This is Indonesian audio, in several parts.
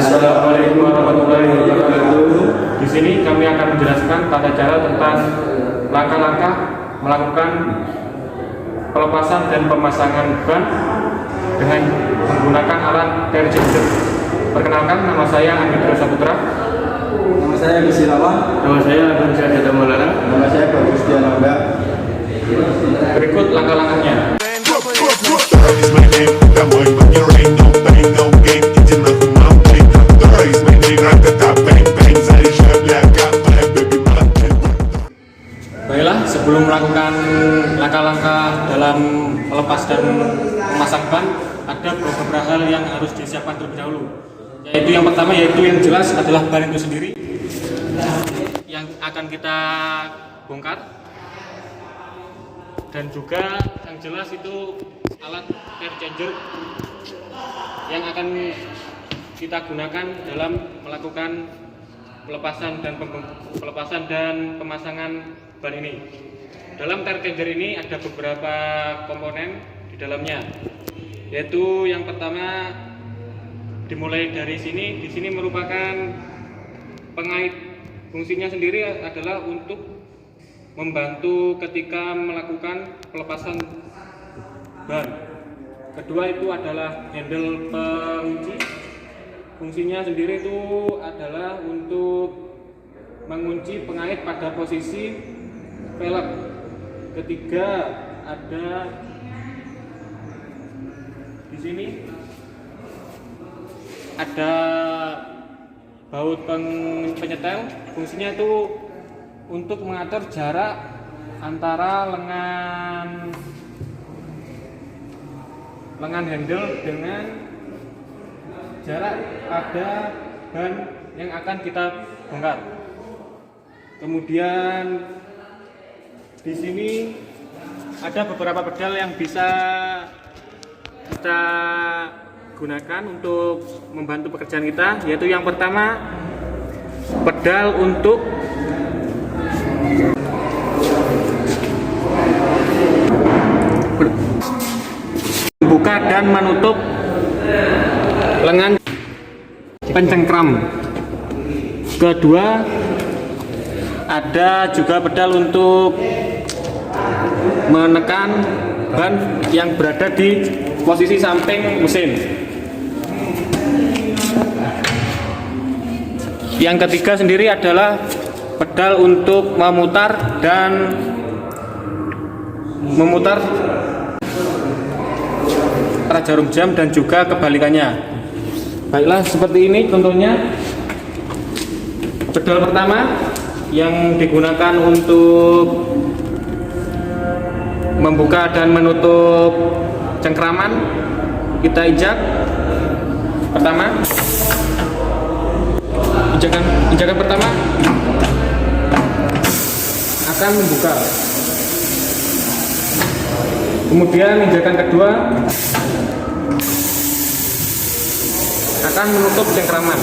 Assalamualaikum warahmatullahi wabarakatuh. Di sini kami akan menjelaskan tata cara tentang langkah-langkah melakukan pelepasan dan pemasangan ban dengan menggunakan alat tire changer. Perkenalkan, nama saya Andri Saputra. Nama saya Agus Irawan. Nama saya Agung Syahida Maulana. Nama saya Bagus Dianoga. Berikut langkah-langkahnya. Baiklah, sebelum melakukan langkah-langkah dalam melepas dan memasang ban, ada beberapa hal yang harus disiapkan terlebih dahulu. Yaitu yang pertama, yaitu yang jelas adalah ban itu sendiri yang akan kita bongkar, dan juga yang jelas itu alat tire changer yang akan kita gunakan dalam melakukan pelepasan dan pemasangan ban ini. Dalam tire changer ini ada beberapa komponen di dalamnya, yaitu yang pertama dimulai dari sini. Di sini merupakan pengait. Fungsinya sendiri adalah untuk membantu ketika melakukan pelepasan ban. Kedua itu adalah handle pengunci. Fungsinya sendiri itu adalah untuk mengunci pengait pada posisi velg. Ketiga ada di sini ada baut penyetel. Fungsinya itu untuk mengatur jarak antara lengan handle dengan jarak pada ban yang akan kita bongkar. Kemudian di sini ada beberapa pedal yang bisa kita gunakan untuk membantu pekerjaan kita, yaitu yang pertama pedal untuk membuka dan menutup lengan pencengkram. Kedua ada juga pedal untuk menekan ban yang berada di posisi samping mesin. Yang ketiga sendiri adalah pedal untuk memutar arah jarum jam dan juga kebalikannya. Baiklah, seperti ini contohnya. Pedal pertama yang digunakan untuk membuka dan menutup cengkraman, kita injak. Pertama, injakan pertama akan membuka. Kemudian injakan kedua akan menutup cengkraman.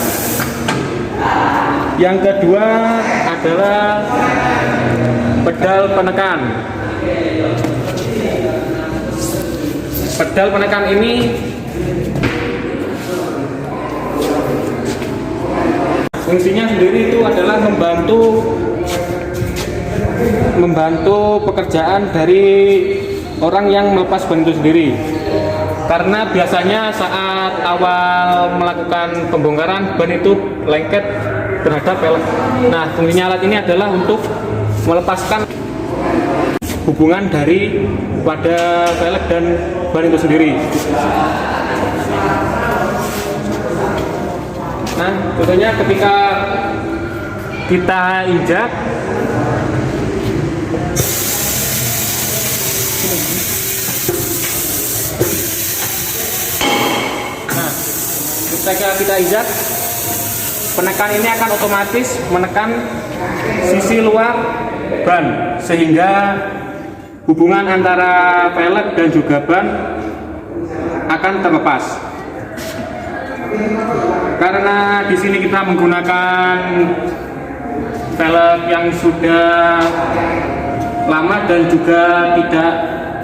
Yang kedua adalah pedal penekan. Pedal penekan ini fungsinya sendiri itu adalah membantu pekerjaan dari orang yang melepas ban itu sendiri. Karena biasanya saat awal melakukan pembongkaran, ban itu lengket terhadap velg. Nah, fungsinya alat ini adalah untuk melepaskan hubungan dari pada velg dan ban itu sendiri. Nah, contohnya ketika kita injak, ketika kita injak, penekan ini akan otomatis menekan sisi luar ban, sehingga hubungan antara velg dan juga ban akan terlepas. Karena di sini kita menggunakan velg yang sudah lama dan juga tidak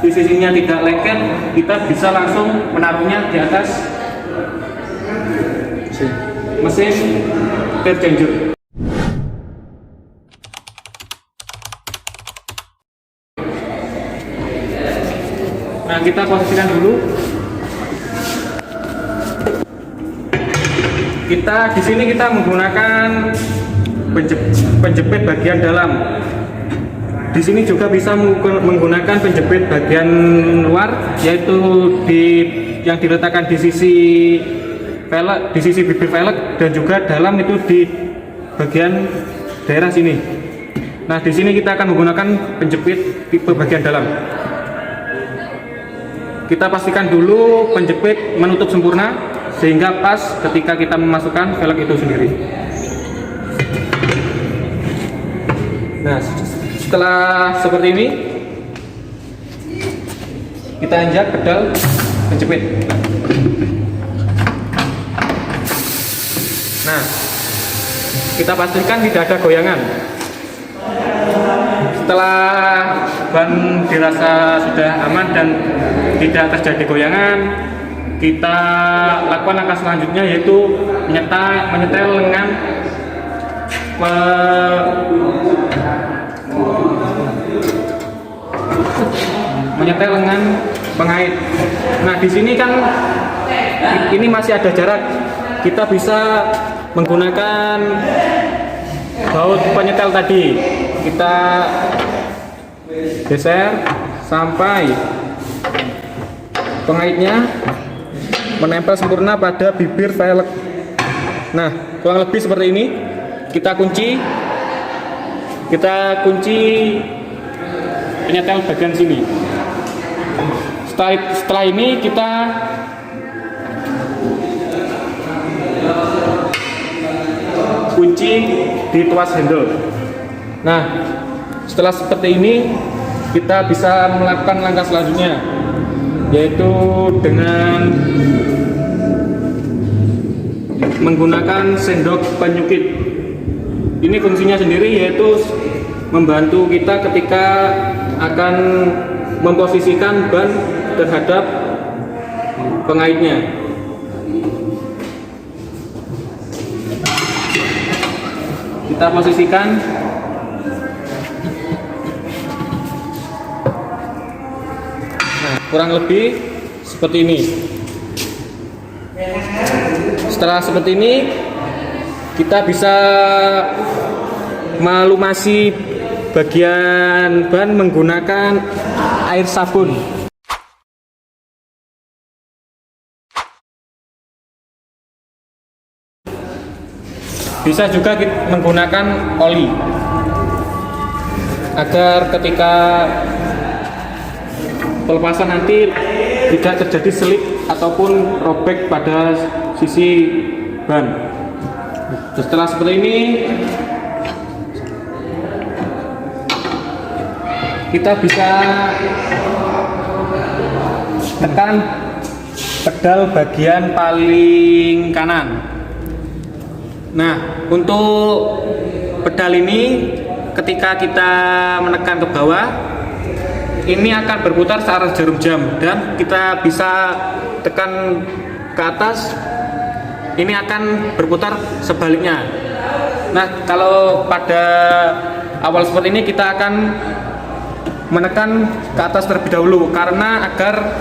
sisinya tidak lengket, kita bisa langsung menaruhnya di atas mesin tire changer. Nah, kita posisikan dulu. Di sini kita menggunakan penjepit bagian dalam. Di sini juga bisa menggunakan penjepit bagian luar, yaitu yang diletakkan di sisi velg, di sisi bibir velg, dan juga dalam itu di bagian daerah sini. Nah, di sini kita akan menggunakan penjepit tipe bagian dalam. Kita pastikan dulu penjepit menutup sempurna sehingga pas ketika kita memasukkan velg itu sendiri. Nah, setelah seperti ini, kita injak pedal penjepit. Nah, kita pastikan tidak ada goyangan. Setelah ban dirasa sudah aman dan tidak terjadi goyangan, kita lakukan langkah selanjutnya, yaitu menyetel lengan pengait. Nah, di sini kan ini masih ada jarak. Kita bisa menggunakan baut penyetel tadi. Kita geser sampai pengaitnya menempel sempurna pada bibir velg. Nah, kurang lebih seperti ini. Kita kunci penyetel bagian sini. Setelah ini kita kunci di tuas handle. Nah, setelah seperti ini kita bisa melakukan langkah selanjutnya, yaitu dengan menggunakan sendok penyukit. Ini fungsinya sendiri, yaitu membantu kita ketika akan memposisikan ban terhadap pengaitnya. Kita posisikan. Nah, kurang lebih seperti ini. Setelah seperti ini, kita bisa melumasi bagian ban menggunakan air sabun. Bisa juga menggunakan oli agar ketika pelepasan nanti tidak terjadi selip ataupun robek pada sisi ban. Setelah seperti ini, kita bisa tekan pedal bagian paling kanan. Nah, untuk pedal ini ketika kita menekan ke bawah, ini akan berputar searah jarum jam, dan kita bisa tekan ke atas, ini akan berputar sebaliknya. Nah, kalau pada awal seperti ini kita akan menekan ke atas terlebih dahulu, karena agar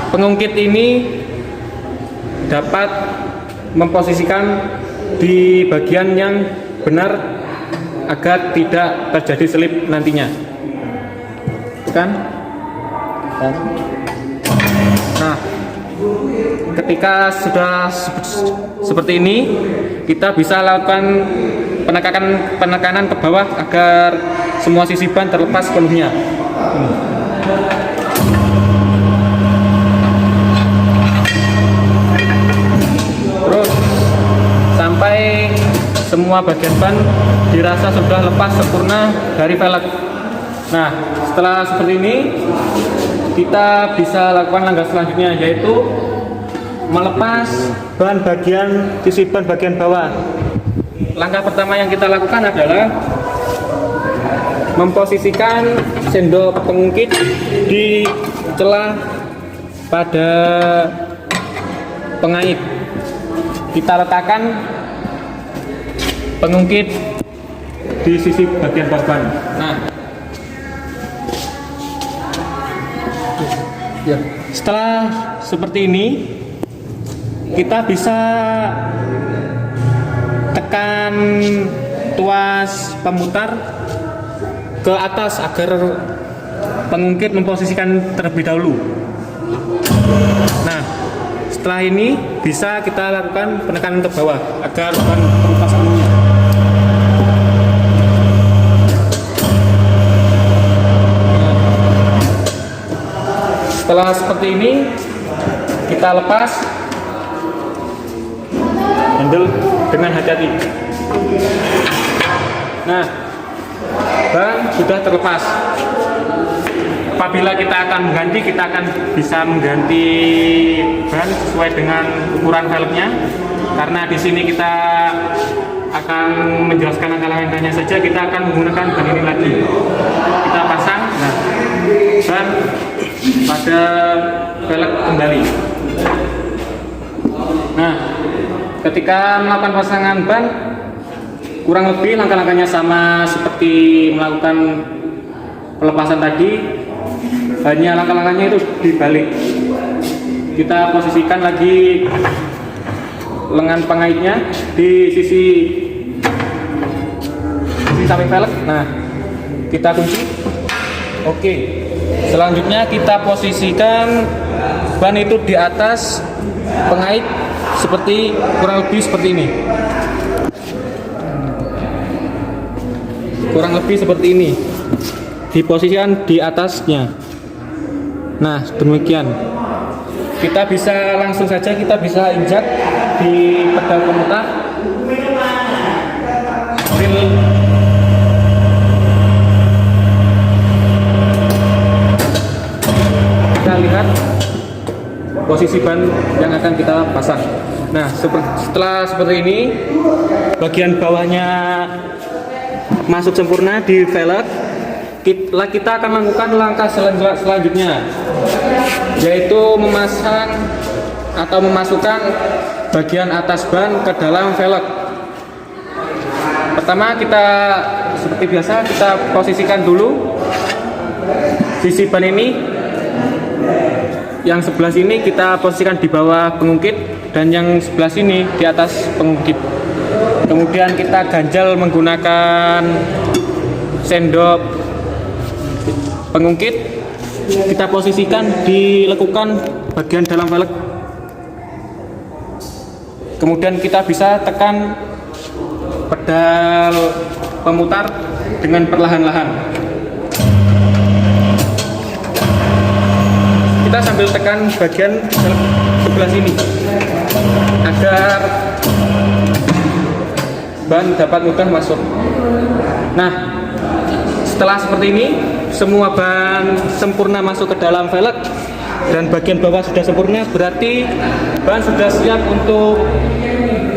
pengungkit ini dapat memposisikan di bagian yang benar agar tidak terjadi selip nantinya. Kan? Nah, ketika sudah seperti ini, kita bisa lakukan penekanan ke bawah agar semua sisi ban terlepas sepenuhnya. Terus sampai semua bagian ban dirasa sudah lepas sempurna dari velg. Nah, setelah seperti ini, kita bisa lakukan langkah selanjutnya, yaitu melepas ban bagian sisi ban bagian bawah. Langkah pertama yang kita lakukan adalah memposisikan sendok pengungkit di celah pada pengait. Kita letakkan pengungkit di sisi bagian bawah ban. Nah, setelah seperti ini, kita bisa tekan tuas pemutar ke atas agar pengungkit memposisikan terlebih dahulu. Nah, setelah ini bisa kita lakukan penekanan ke bawah agar ban terlepas seluruhnya. Setelah seperti ini, kita lepas handle dengan hati-hati. Nah, ban sudah terlepas. Apabila kita akan mengganti, kita akan bisa mengganti ban sesuai dengan ukuran velgnya. Karena di sini kita akan menjelaskan langkah-langkahnya saja, kita akan menggunakan ban ini lagi. Kita pasang, nah, ban pada velg kembali. Nah, ketika melakukan pasangan ban, kurang lebih langkah-langkahnya sama seperti melakukan pelepasan tadi, hanya langkah-langkahnya itu dibalik. Kita posisikan lagi lengan pengaitnya di sisi samping velg. Nah, kita kunci. Oke, selanjutnya kita posisikan ban itu di atas pengait seperti kurang lebih seperti ini. Kurang lebih seperti ini. Diposisikan di atasnya. Nah, demikian. Kita bisa langsung saja kita bisa injak di pedal pemutar. Kita lihat posisi ban yang akan kita pasang. Nah, setelah seperti ini, bagian bawahnya masuk sempurna di velg. Kita akan melakukan langkah selanjutnya, yaitu memasang atau memasukkan bagian atas ban ke dalam velg. Pertama, kita seperti biasa kita posisikan dulu sisi ban ini. Yang sebelah sini kita posisikan di bawah pengungkit dan yang sebelah sini di atas pengungkit. Kemudian kita ganjal menggunakan sendok pengungkit, kita posisikan di lekukan bagian dalam velg. Kemudian kita bisa tekan pedal pemutar dengan perlahan-lahan. Kita sambil tekan bagian sebelah sini agar ban dapat mudah masuk. Nah, setelah seperti ini, semua ban sempurna masuk ke dalam velg dan bagian bawah sudah sempurna, berarti ban sudah siap untuk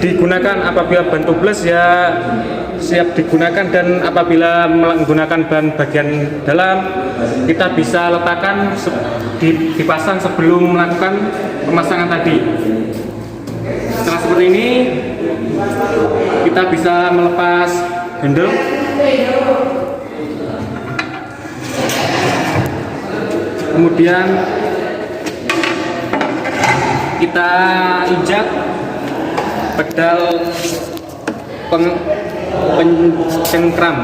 digunakan. Apabila ban tubeless ya siap digunakan, dan apabila menggunakan ban bagian dalam, kita bisa letakkan dipasang sebelum melakukan pemasangan tadi. Setelah seperti ini, kita bisa melepas handle. Kemudian kita injak pedal pencengkram.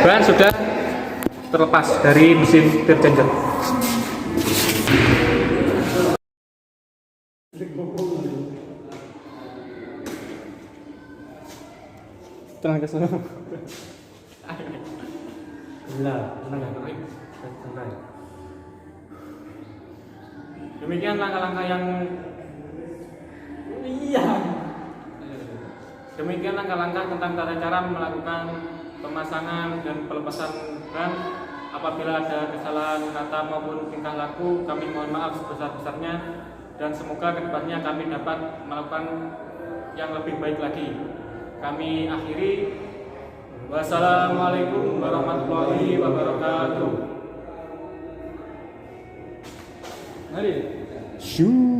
Ban sudah terlepas dari mesin setir changer. Tenang ke sana. Demikian langkah-langkah yang demikian langkah-langkah tentang tata cara melakukan pemasangan dan pelepasan ban. Apabila ada kesalahan kata maupun tingkah laku, kami mohon maaf sebesar-besarnya, dan semoga kedepannya kami dapat melakukan yang lebih baik lagi. Kami akhiri. Wassalamualaikum warahmatullahi wabarakatuh. Mari. Shoo.